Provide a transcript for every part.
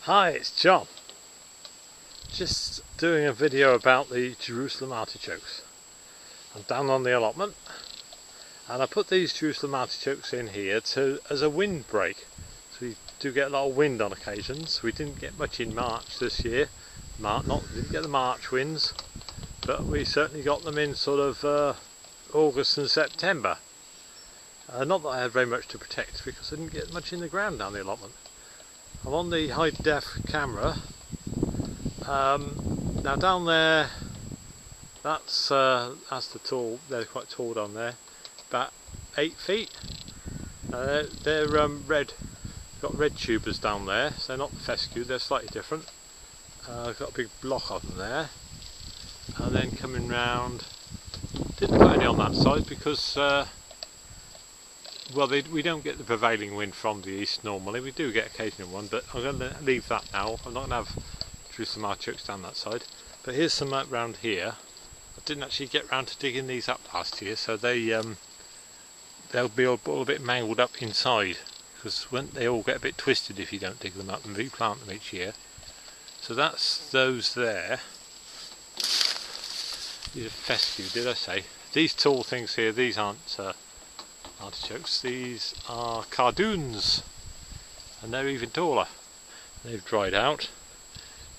Hi, it's John. Just doing a video about the Jerusalem artichokes. I'm down on the allotment and I put these Jerusalem artichokes in here as a windbreak. So we do get a lot of wind on occasions. We didn't get much in March this year. Didn't get the March winds, but we certainly got them in sort of August and September. Not that I had very much to protect because I didn't get much in the ground down the allotment. I'm on the high def camera. Now down there, that's the tall. They're quite tall down there, about 8 feet. They're red. Got red tubers down there, so they're not fescue. They're slightly different. I've got a big block of them there, and then coming round. Didn't put any on that side because. Well, we don't get the prevailing wind from the east normally. We do get occasional one, but I'm going to leave that now. I'm not going to have Jerusalem artichokes down that side. But here's some around here. I didn't actually get round to digging these up last year, so they'll be all a bit mangled up inside, because they all get a bit twisted if you don't dig them up and replant them each year. So that's those there. These are fescue, did I say? These tall things here, these aren't artichokes, these are cardoons, and they're even taller. They've dried out.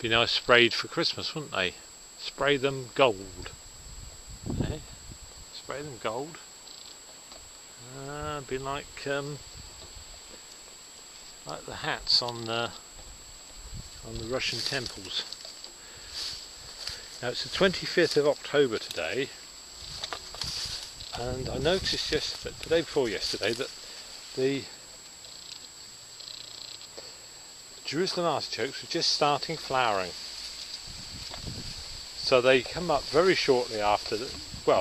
Be nice sprayed for Christmas, wouldn't they? Spray them gold. Eh? Spray them gold. Be like the hats on the Russian temples. Now it's the 25th of October today. And I noticed the day before yesterday, that the Jerusalem artichokes were just starting flowering. So they come up very shortly after,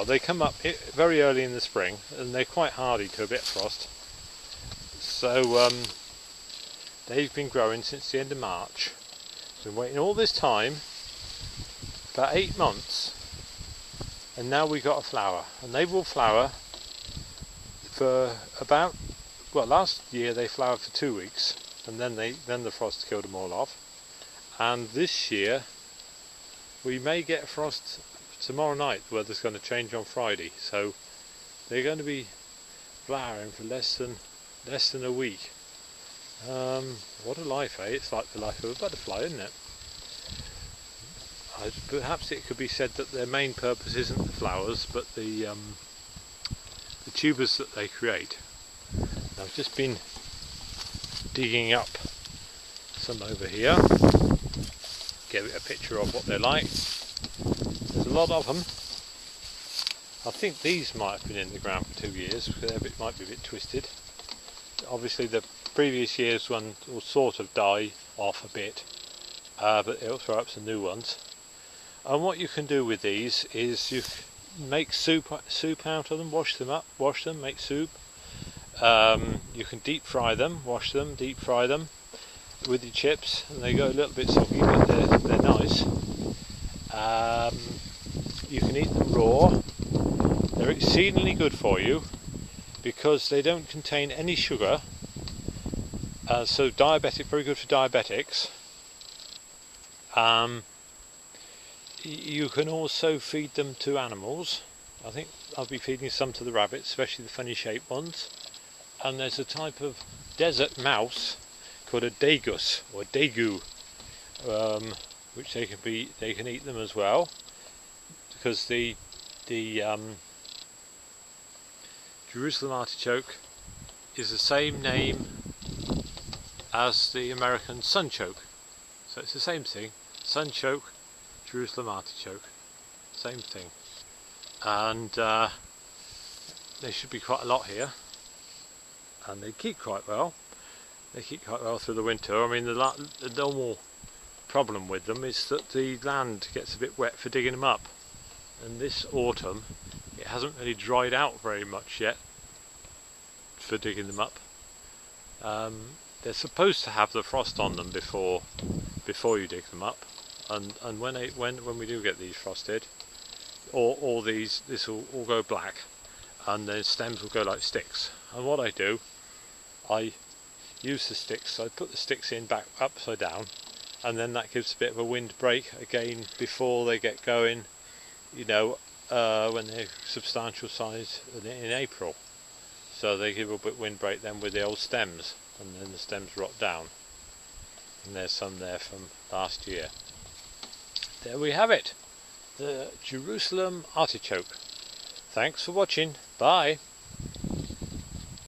they come up very early in the spring, and they're quite hardy to a bit of frost. So they've been growing since the end of March. Been waiting all this time, about 8 months. And now we got a flower, and they will flower for about, last year they flowered for 2 weeks, and then the frost killed them all off. And this year we may get frost tomorrow night. The weather's going to change on Friday, so they're going to be flowering for less than a week. What a life, eh? It's like the life of a butterfly, isn't it? Perhaps it could be said that their main purpose isn't the flowers, but the tubers that they create. I've just been digging up some over here. Give it a picture of what they're like. There's a lot of them. I think these might have been in the ground for 2 years, because they might be a bit twisted. Obviously the previous year's one will sort of die off a bit, but it'll throw up some new ones. And what you can do with these is you make soup out of them, wash them, make soup. You can deep fry them, wash them, deep fry them with your chips, and they go a little bit soggy, but they're nice. You can eat them raw. They're exceedingly good for you because they don't contain any sugar. So very good for diabetics. You can also feed them to animals. I think I'll be feeding some to the rabbits, especially the funny shaped ones. And there's a type of desert mouse called a dagus or dagu, which they can eat them as well, because the Jerusalem artichoke is the same name as the American sunchoke, so it's the same thing. Sunchoke, Jerusalem artichoke, same thing. And there should be quite a lot here, and they keep quite well. They keep quite well through the winter. I mean, the normal problem with them is that the land gets a bit wet for digging them up, and this autumn it hasn't really dried out very much yet for digging them up. They're supposed to have the frost on them before you dig them up, and when we do get these frosted, this will all go black, and the stems will go like sticks. And what I do, I use the sticks. So I put the sticks in back upside down, and then that gives a bit of a wind break again before they get going, you know, when they're substantial size in April. So they give a bit of wind break then with the old stems, and then the stems rot down. And there's some there from last year. There we have it, the Jerusalem artichoke. Thanks for watching. Bye.